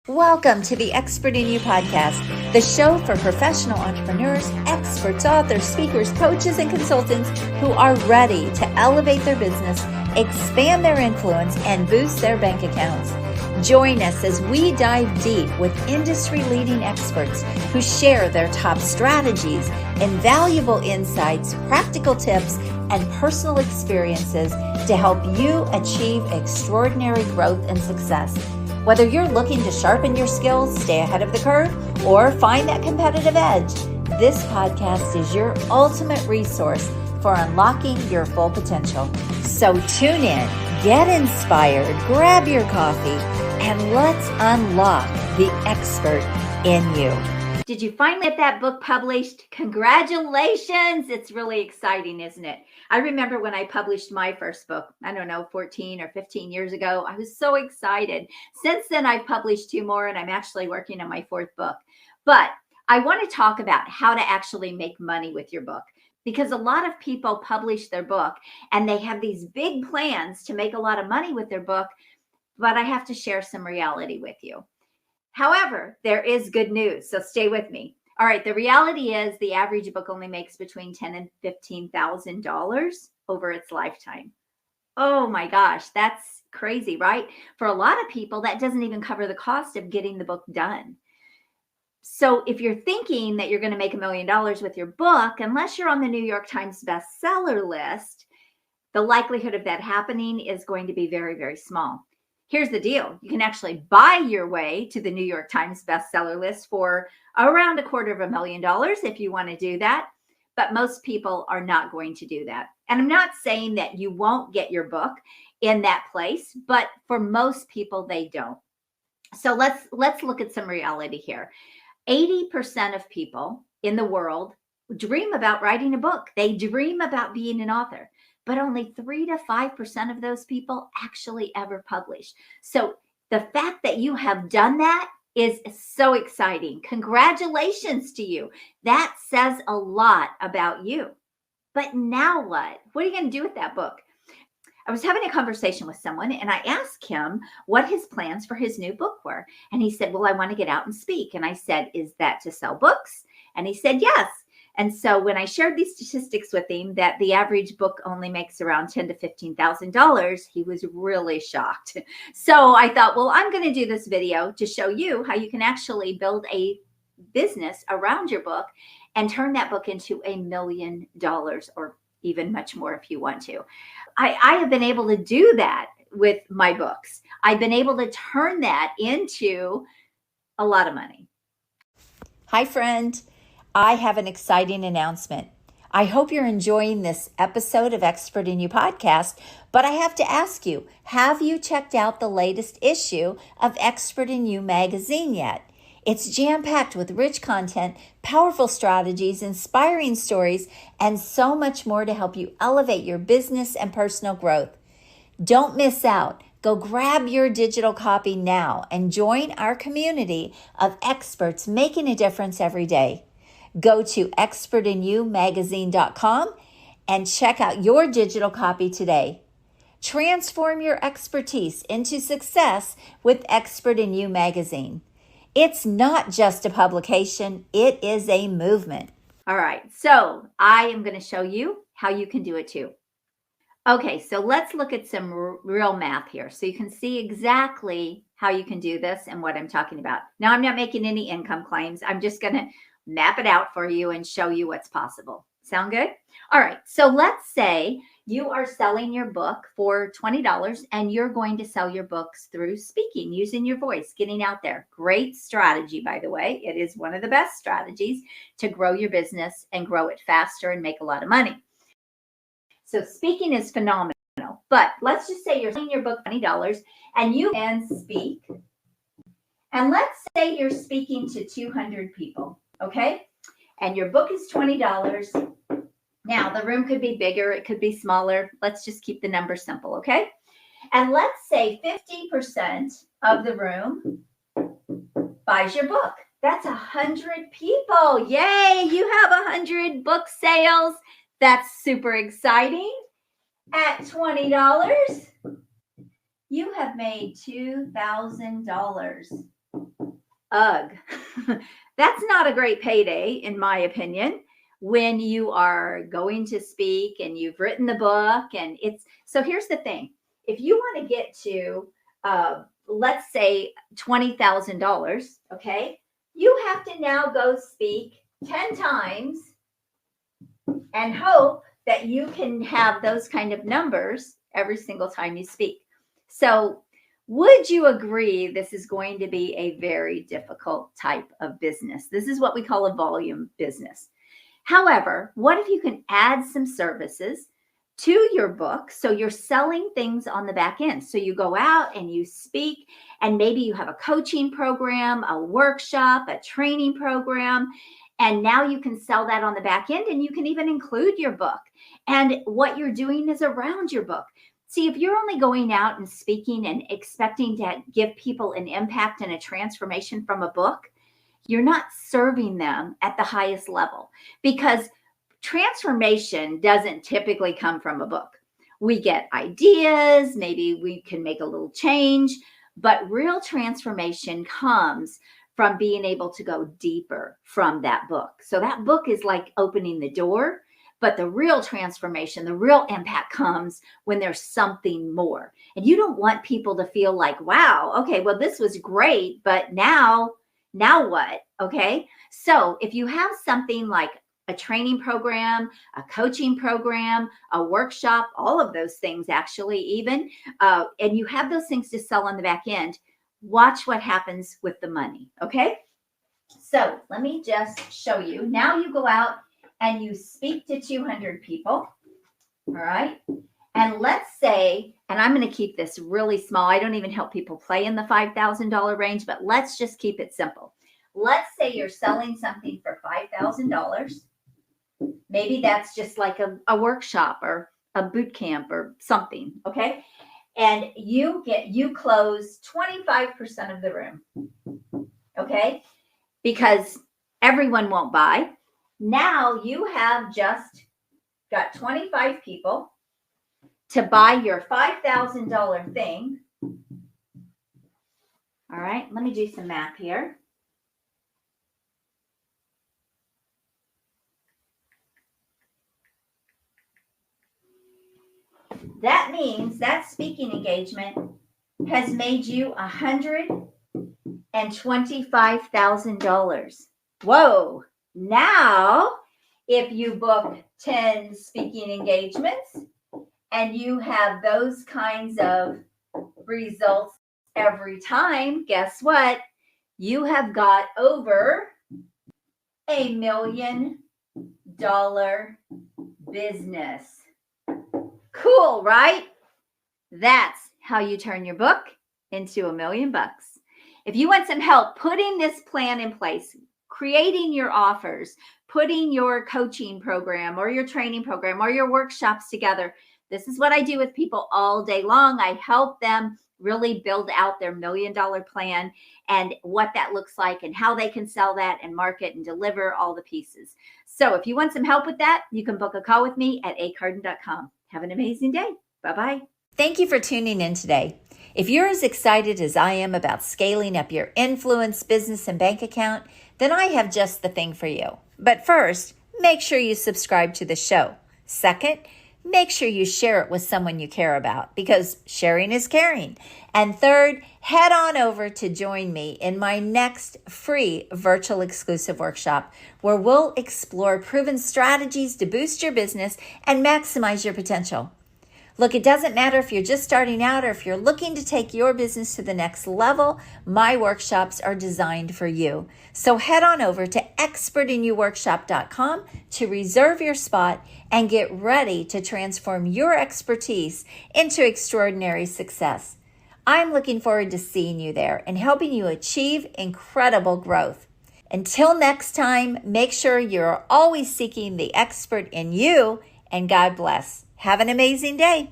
Welcome to the Expert in You podcast, the show for professional entrepreneurs, experts, authors, speakers, coaches, and consultants who are ready to elevate their business, expand their influence, and boost their bank accounts. Join us as we dive deep with industry-leading experts who share their top strategies, invaluable insights, practical tips, and personal experiences to help you achieve extraordinary growth and success. Whether you're looking to sharpen your skills, stay ahead of the curve, or find that competitive edge, this podcast is your ultimate resource for unlocking your full potential. So tune in, get inspired, grab your coffee, and let's unlock the expert in you. Did you finally get that book published? Congratulations! It's really exciting, isn't it? I remember when I published my first book, 14 or 15 years ago. I was so excited. Since then, I've published 2 more, and I'm actually working on my 4th book. But I want to talk about how to actually make money with your book, because a lot of people publish their book, and they have these big plans to make a lot of money with their book, but I have to share some reality with you. However, there is good news, so stay with me. All right, the reality is the average book only makes between $10,000 and $15,000 over its lifetime. Oh my gosh, that's crazy, right? For a lot of people, that doesn't even cover the cost of getting the book done. So if you're thinking that you're going to make $1 million with your book, unless you're on the New York Times bestseller list, the likelihood of that happening is going to be very, very small. Here's the deal. You can actually buy your way to the New York Times bestseller list for around $250,000 if you want to do that. But most people are not going to do that. And I'm not saying that you won't get your book in that place, but for most people, they don't. So let's look at some reality here. 80% of people in the world dream about writing a book. They dream about being an author. But only 3 to 5% of those people actually ever publish. So the fact that you have done that is so exciting. Congratulations to you. That says a lot about you. But now what? What are you going to do with that book? I was having a conversation with someone, and I asked him what his plans for his new book were. And he said, well, I want to get out and speak. And I said, is that to sell books? And he said, yes. And so when I shared these statistics with him that the average book only makes around $10,000 to $15,000, he was really shocked. So I thought, well, I'm going to do this video to show you how you can actually build a business around your book and turn that book into $1 million or even much more if you want to. I have been able to do that with my books. I've been able to turn that into a lot of money. Hi, friend. I have an exciting announcement. I hope you're enjoying this episode of Expert in You podcast, but I have to ask you, have you checked out the latest issue of Expert in You magazine yet? It's jam-packed with rich content, powerful strategies, inspiring stories, and so much more to help you elevate your business and personal growth. Don't miss out. Go grab your digital copy now and join our community of experts making a difference every day. Go to expertinyoumagazine.com and check out your digital copy today. Transform your expertise into success with Expert in You magazine. It's not just a publication, it is a movement. All right, so I am going to show you how you can do it too. Okay, so let's look at some real math here so you can see exactly how you can do this and what I'm talking about. Now, I'm not making any income claims. I'm just going to map it out for you and show you what's possible. Sound good? All right. So let's say you are selling your book for $20 and you're going to sell your books through speaking, using your voice, getting out there. Great strategy, by the way. It is one of the best strategies to grow your business and grow it faster and make a lot of money. So speaking is phenomenal, but let's just say you're selling your book $20 and you can speak. And let's say you're speaking to 200 people. Okay, and your book is $20. Now, the room could be bigger, it could be smaller. Let's just keep the number simple, okay? And let's say 50% of the room buys your book. That's 100 people. Yay, you have 100 book sales. That's super exciting. At $20, you have made $2,000. Ugh, that's not a great payday, in my opinion, when you are going to speak and you've written the book. And so here's the thing. If you want to get to, let's say $20,000, okay, you have to now go speak 10 times and hope that you can have those kind of numbers every single time you speak. So would you agree this is going to be a very difficult type of business? This is what we call a volume business. However, what if you can add some services to your book? So you're selling things on the back end. So you go out and you speak, and maybe you have a coaching program, a workshop, a training program, and now you can sell that on the back end, and you can even include your book. And what you're doing is around your book. See, if you're only going out and speaking and expecting to give people an impact and a transformation from a book, you're not serving them at the highest level, because transformation doesn't typically come from a book. We get ideas, maybe we can make a little change, but real transformation comes from being able to go deeper from that book. So that book is like opening the door, but the real transformation, the real impact comes when there's something more. And you don't want people to feel like, wow, okay, well, this was great, but now what? Okay. So if you have something like a training program, a coaching program, a workshop, all of those things actually even, and you have those things to sell on the back end, watch what happens with the money. Okay. So let me just show you. Now you go out and you speak to 200 people. All right. And let's say, and I'm going to keep this really small. I don't even help people play in the $5,000 range, but let's just keep it simple. Let's say you're selling something for $5,000. Maybe that's just like a workshop or a boot camp or something. Okay. And you close 25% of the room. Okay. Because everyone won't buy. Now you have just got 25 people to buy your $5,000 thing. All right, let me do some math here. That means that speaking engagement has made you $125,000. Whoa. Now, if you book 10 speaking engagements and you have those kinds of results every time, guess what? You have got over $1 million business. Cool, right? That's how you turn your book into $1 million. If you want some help putting this plan in place, creating your offers, putting your coaching program or your training program or your workshops together, this is what I do with people all day long. I help them really build out their $1 million plan and what that looks like and how they can sell that and market and deliver all the pieces. So if you want some help with that, you can book a call with me at acarden.com. Have an amazing day. Bye-bye. Thank you for tuning in today. If you're as excited as I am about scaling up your influence, business, and bank account, then I have just the thing for you. But first, make sure you subscribe to the show. Second, make sure you share it with someone you care about, because sharing is caring. And third, head on over to join me in my next free virtual exclusive workshop, where we'll explore proven strategies to boost your business and maximize your potential. Look, it doesn't matter if you're just starting out or if you're looking to take your business to the next level, my workshops are designed for you. So head on over to expertinyouworkshop.com to reserve your spot and get ready to transform your expertise into extraordinary success. I'm looking forward to seeing you there and helping you achieve incredible growth. Until next time, make sure you're always seeking the expert in you, and God bless. Have an amazing day.